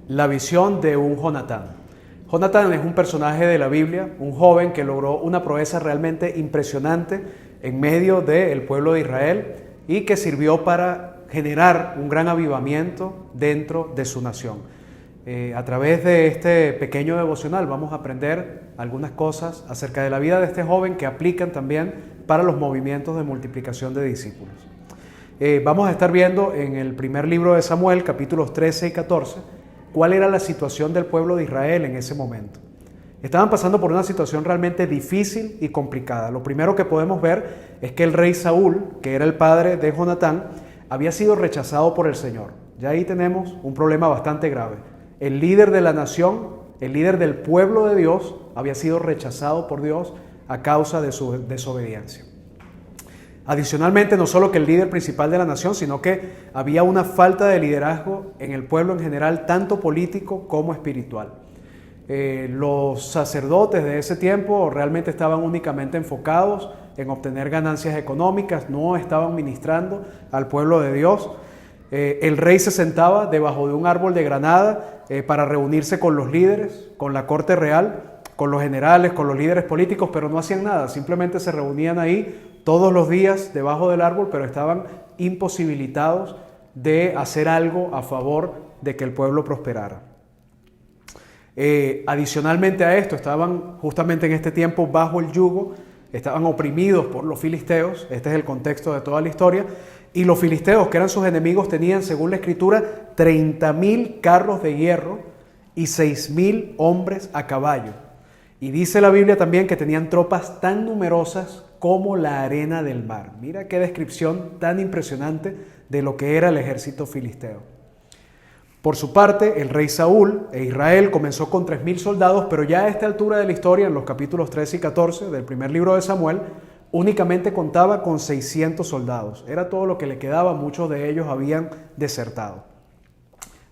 La visión de un Jonatán. Jonatán es un personaje de la Biblia, un joven que logró una proeza realmente impresionante en medio del pueblo de Israel y que sirvió para generar un gran avivamiento dentro de su nación. A través de este pequeño devocional vamos a aprender algunas cosas acerca de la vida de este joven que aplican también para los movimientos de multiplicación de discípulos. Vamos a estar viendo en el primer libro de Samuel, capítulos 13 y 14, cuál era la situación del pueblo de Israel en ese momento. Estaban pasando por una situación realmente difícil y complicada. Lo primero que podemos ver es que el rey Saúl, que era el padre de Jonatán, había sido rechazado por el Señor. Ya ahí tenemos un problema bastante grave. El líder de la nación, el líder del pueblo de Dios, había sido rechazado por Dios a causa de su desobediencia. Adicionalmente, no solo que el líder principal de la nación, sino que había una falta de liderazgo en el pueblo en general, tanto político como espiritual. Los sacerdotes de ese tiempo realmente estaban únicamente enfocados en obtener ganancias económicas, no estaban ministrando al pueblo de Dios. El rey se sentaba debajo de un árbol de granada para reunirse con los líderes, con la corte real, con los generales, con los líderes políticos, pero no hacían nada, simplemente se reunían ahí todos los días debajo del árbol, pero estaban imposibilitados de hacer algo a favor de que el pueblo prosperara. Adicionalmente a esto, estaban justamente en este tiempo bajo el yugo, estaban oprimidos por los filisteos, este es el contexto de toda la historia, y los filisteos, que eran sus enemigos, tenían, según la Escritura, 30,000 carros de hierro y 6,000 hombres a caballo. Y dice la Biblia también que tenían tropas tan numerosas como la arena del mar. Mira qué descripción tan impresionante de lo que era el ejército filisteo. Por su parte, el rey Saúl e Israel comenzó con 3,000 soldados, pero ya a esta altura de la historia, en los capítulos 13 y 14 del primer libro de Samuel, únicamente contaba con 600 soldados. Era todo lo que le quedaba, muchos de ellos habían desertado.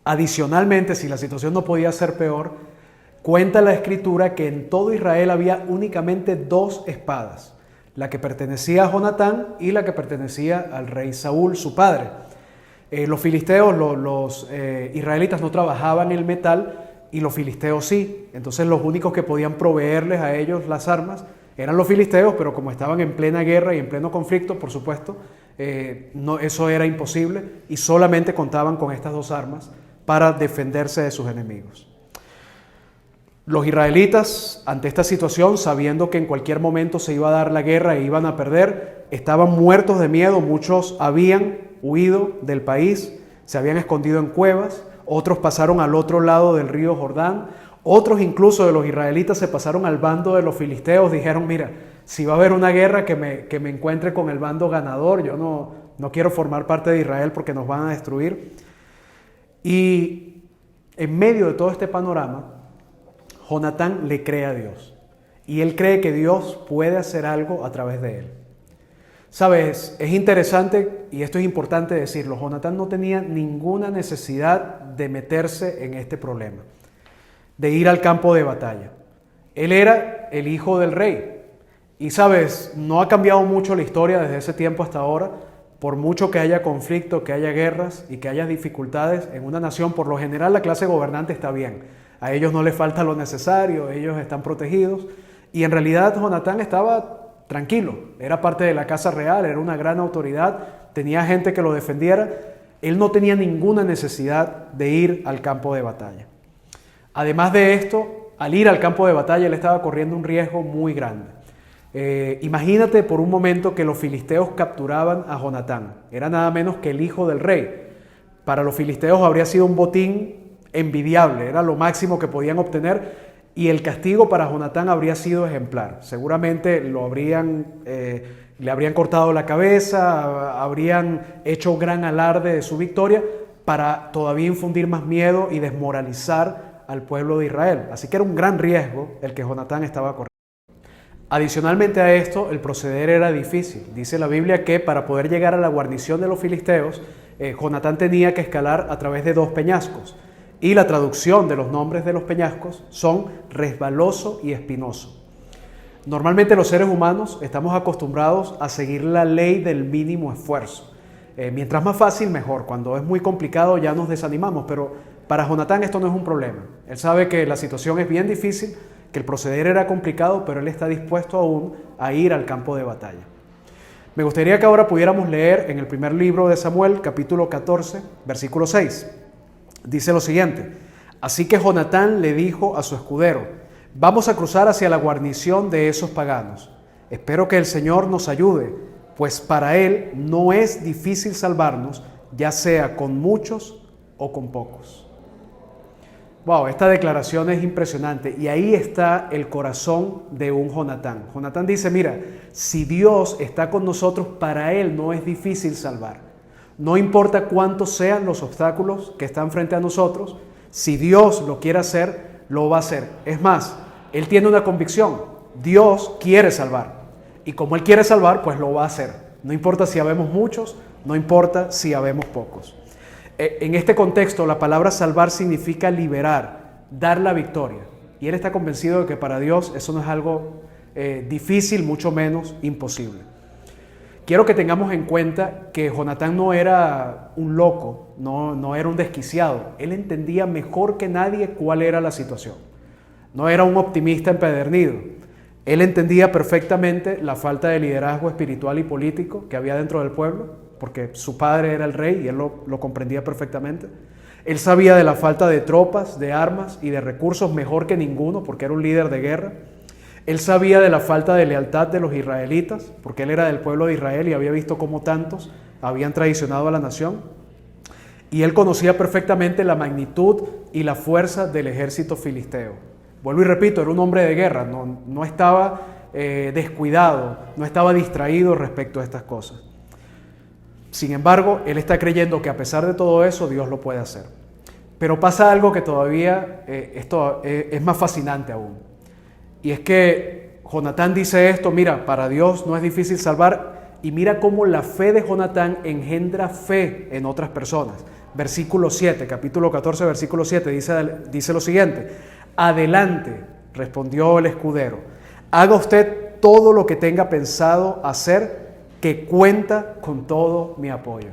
Adicionalmente, si la situación no podía ser peor, cuenta la Escritura que en todo Israel había únicamente 2 espadas, la que pertenecía a Jonatán y la que pertenecía al rey Saúl, su padre. Los filisteos, los israelitas no trabajaban el metal y los filisteos sí. Entonces los únicos que podían proveerles a ellos las armas eran los filisteos, pero como estaban en plena guerra y en pleno conflicto, por supuesto, eso era imposible y solamente contaban con estas 2 armas para defenderse de sus enemigos. Los israelitas, ante esta situación, sabiendo que en cualquier momento se iba a dar la guerra e iban a perder, estaban muertos de miedo. Muchos habían huido del país, se habían escondido en cuevas, otros pasaron al otro lado del río Jordán, otros incluso de los israelitas se pasaron al bando de los filisteos, dijeron, mira, si va a haber una guerra que me encuentre con el bando ganador, yo no quiero formar parte de Israel porque nos van a destruir. Y en medio de todo este panorama, Jonatán le cree a Dios y él cree que Dios puede hacer algo a través de él. Sabes, es interesante y esto es importante decirlo, Jonatán no tenía ninguna necesidad de meterse en este problema, de ir al campo de batalla. Él era el hijo del rey y sabes, no ha cambiado mucho la historia desde ese tiempo hasta ahora. Por mucho que haya conflicto, que haya guerras y que haya dificultades en una nación, por lo general la clase gobernante está bien. A ellos no les falta lo necesario, ellos están protegidos. Y en realidad Jonatán estaba tranquilo, era parte de la casa real, era una gran autoridad, tenía gente que lo defendiera. Él no tenía ninguna necesidad de ir al campo de batalla. Además de esto, al ir al campo de batalla, él estaba corriendo un riesgo muy grande. Imagínate por un momento que los filisteos capturaban a Jonatán. Era nada menos que el hijo del rey. Para los filisteos habría sido un botín envidiable, era lo máximo que podían obtener y el castigo para Jonatán habría sido ejemplar. Seguramente le habrían cortado la cabeza, habrían hecho gran alarde de su victoria para todavía infundir más miedo y desmoralizar al pueblo de Israel. Así que era un gran riesgo el que Jonatán estaba corriendo. Adicionalmente a esto, el proceder era difícil. Dice la Biblia que para poder llegar a la guarnición de los filisteos, Jonatán tenía que escalar a través de 2 peñascos. Y la traducción de los nombres de los peñascos son resbaloso y espinoso. Normalmente los seres humanos estamos acostumbrados a seguir la ley del mínimo esfuerzo. Mientras más fácil, mejor. Cuando es muy complicado ya nos desanimamos, pero para Jonatán esto no es un problema. Él sabe que la situación es bien difícil, que el proceder era complicado, pero él está dispuesto aún a ir al campo de batalla. Me gustaría que ahora pudiéramos leer en el primer libro de Samuel, capítulo 14, versículo 6. Dice lo siguiente: así que Jonatán le dijo a su escudero: vamos a cruzar hacia la guarnición de esos paganos. Espero que el Señor nos ayude, pues para Él no es difícil salvarnos, ya sea con muchos o con pocos. Wow, esta declaración es impresionante y ahí está el corazón de un Jonatán. Jonatán dice, mira, si Dios está con nosotros, para Él no es difícil salvar. No importa cuántos sean los obstáculos que están frente a nosotros, si Dios lo quiere hacer, lo va a hacer. Es más, Él tiene una convicción, Dios quiere salvar. Y como Él quiere salvar, pues lo va a hacer. No importa si habemos muchos, no importa si habemos pocos. En este contexto, la palabra salvar significa liberar, dar la victoria. Y él está convencido de que para Dios eso no es algo difícil, mucho menos imposible. Quiero que tengamos en cuenta que Jonatán no era un loco, no era un desquiciado. Él entendía mejor que nadie cuál era la situación. No era un optimista empedernido. Él entendía perfectamente la falta de liderazgo espiritual y político que había dentro del pueblo, porque su padre era el rey y él lo comprendía perfectamente. Él sabía de la falta de tropas, de armas y de recursos mejor que ninguno, porque era un líder de guerra. Él sabía de la falta de lealtad de los israelitas, porque él era del pueblo de Israel y había visto cómo tantos habían traicionado a la nación. Y él conocía perfectamente la magnitud y la fuerza del ejército filisteo. Vuelvo y repito, era un hombre de guerra, no estaba descuidado, no estaba distraído respecto a estas cosas. Sin embargo, él está creyendo que a pesar de todo eso, Dios lo puede hacer. Pero pasa algo que todavía esto es más fascinante aún. Y es que Jonatán dice esto, mira, para Dios no es difícil salvar, y mira cómo la fe de Jonatán engendra fe en otras personas. Versículo 7, capítulo 14, versículo 7, dice lo siguiente: adelante, respondió el escudero, haga usted todo lo que tenga pensado hacer, que cuenta con todo mi apoyo.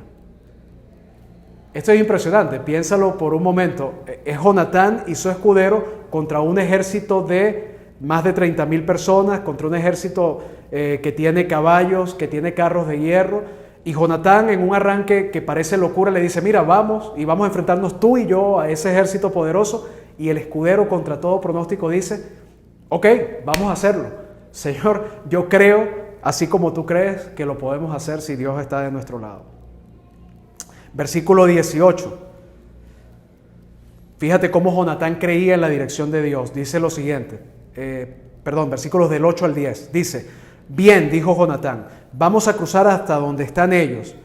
Esto es impresionante, piénsalo por un momento. Es Jonatán y su escudero contra un ejército de más de 30,000 personas, contra un ejército que tiene caballos, que tiene carros de hierro. Y Jonatán, en un arranque que parece locura, le dice, mira, vamos y vamos a enfrentarnos tú y yo a ese ejército poderoso. Y el escudero, contra todo pronóstico, dice, ok, vamos a hacerlo. Señor, yo creo, así como tú crees, que lo podemos hacer si Dios está de nuestro lado. Versículo 18. Fíjate cómo Jonatán creía en la dirección de Dios. Dice lo siguiente, versículos del 8 al 10. Dice, bien, dijo Jonatán, vamos a cruzar hasta donde están ellos,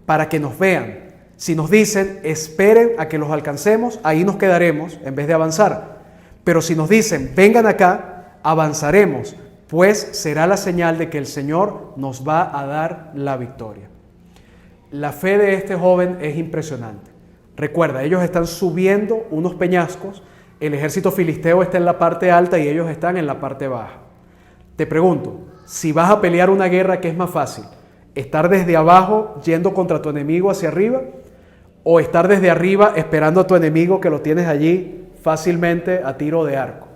para que nos vean. Si nos dicen, esperen a que los alcancemos, ahí nos quedaremos en vez de avanzar. Pero si nos dicen, vengan acá, avanzaremos, pues será la señal de que el Señor nos va a dar la victoria. La fe de este joven es impresionante. Recuerda, ellos están subiendo unos peñascos, el ejército filisteo está en la parte alta y ellos están en la parte baja. Te pregunto, si vas a pelear una guerra, ¿qué es más fácil? ¿Estar desde abajo yendo contra tu enemigo hacia arriba? ¿O estar desde arriba esperando a tu enemigo que lo tienes allí fácilmente a tiro de arco?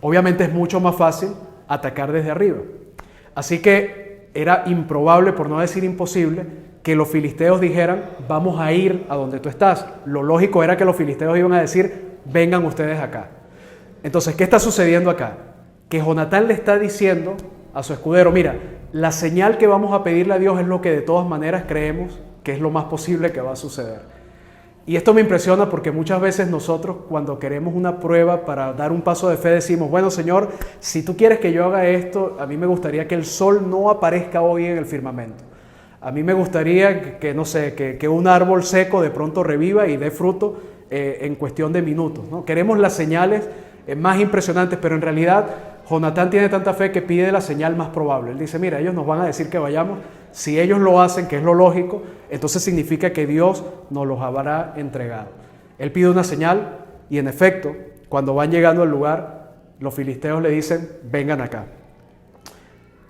Obviamente es mucho más fácil atacar desde arriba. Así que era improbable, por no decir imposible, que los filisteos dijeran, vamos a ir a donde tú estás. Lo lógico era que los filisteos iban a decir, vengan ustedes acá. Entonces, ¿qué está sucediendo acá? Que Jonatán le está diciendo a su escudero, mira, la señal que vamos a pedirle a Dios es lo que de todas maneras creemos que es lo más posible que va a suceder. Y esto me impresiona porque muchas veces nosotros, cuando queremos una prueba para dar un paso de fe, decimos, bueno, Señor, si tú quieres que yo haga esto, a mí me gustaría que el sol no aparezca hoy en el firmamento. A mí me gustaría que un árbol seco de pronto reviva y dé fruto en cuestión de minutos, ¿no? Queremos las señales más impresionantes, pero en realidad Jonatán tiene tanta fe que pide la señal más probable. Él dice, mira, ellos nos van a decir que vayamos. Si ellos lo hacen, que es lo lógico, entonces significa que Dios nos los habrá entregado. Él pide una señal y en efecto, cuando van llegando al lugar, los filisteos le dicen, vengan acá.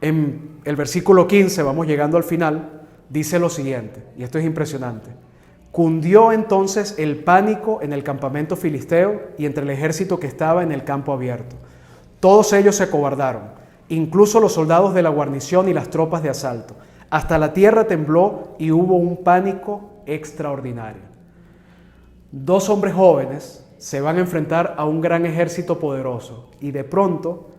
En el versículo 15, vamos llegando al final, dice lo siguiente, y esto es impresionante. Cundió entonces el pánico en el campamento filisteo y entre el ejército que estaba en el campo abierto. Todos ellos se acobardaron, incluso los soldados de la guarnición y las tropas de asalto. Hasta la tierra tembló y hubo un pánico extraordinario. 2 hombres jóvenes se van a enfrentar a un gran ejército poderoso y de pronto,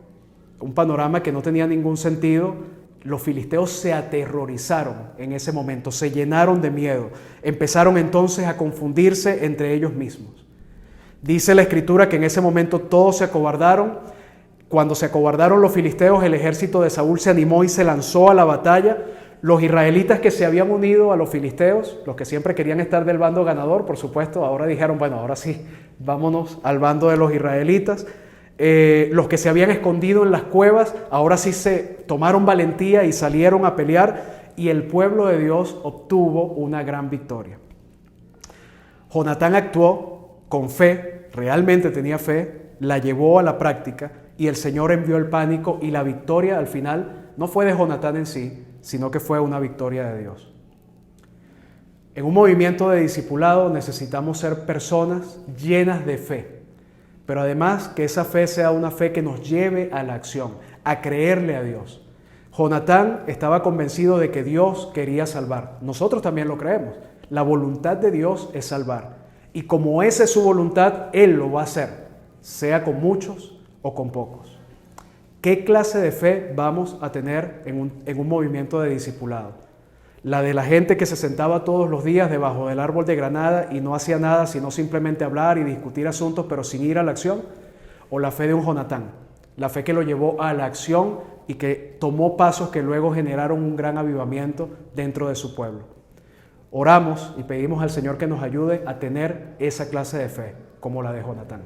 un panorama que no tenía ningún sentido, los filisteos se aterrorizaron en ese momento, se llenaron de miedo, empezaron entonces a confundirse entre ellos mismos. Dice la Escritura que en ese momento todos se acobardaron. Cuando se acobardaron los filisteos, el ejército de Saúl se animó y se lanzó a la batalla. Los israelitas que se habían unido a los filisteos, los que siempre querían estar del bando ganador, por supuesto, ahora dijeron, bueno, ahora sí, vámonos al bando de los israelitas. Los que se habían escondido en las cuevas, ahora sí se tomaron valentía y salieron a pelear, y el pueblo de Dios obtuvo una gran victoria. Jonatán actuó con fe, realmente tenía fe, la llevó a la práctica, y el Señor envió el pánico, y la victoria al final no fue de Jonatán en sí, sino que fue una victoria de Dios. En un movimiento de discipulado necesitamos ser personas llenas de fe, pero además que esa fe sea una fe que nos lleve a la acción, a creerle a Dios. Jonatán estaba convencido de que Dios quería salvar. Nosotros también lo creemos. La voluntad de Dios es salvar. Y como esa es su voluntad, Él lo va a hacer, sea con muchos o con pocos. ¿Qué clase de fe vamos a tener en un movimiento de discipulado? ¿La de la gente que se sentaba todos los días debajo del árbol de granada y no hacía nada sino simplemente hablar y discutir asuntos pero sin ir a la acción? ¿O la fe de un Jonatán? La fe que lo llevó a la acción y que tomó pasos que luego generaron un gran avivamiento dentro de su pueblo. Oramos y pedimos al Señor que nos ayude a tener esa clase de fe como la de Jonatán.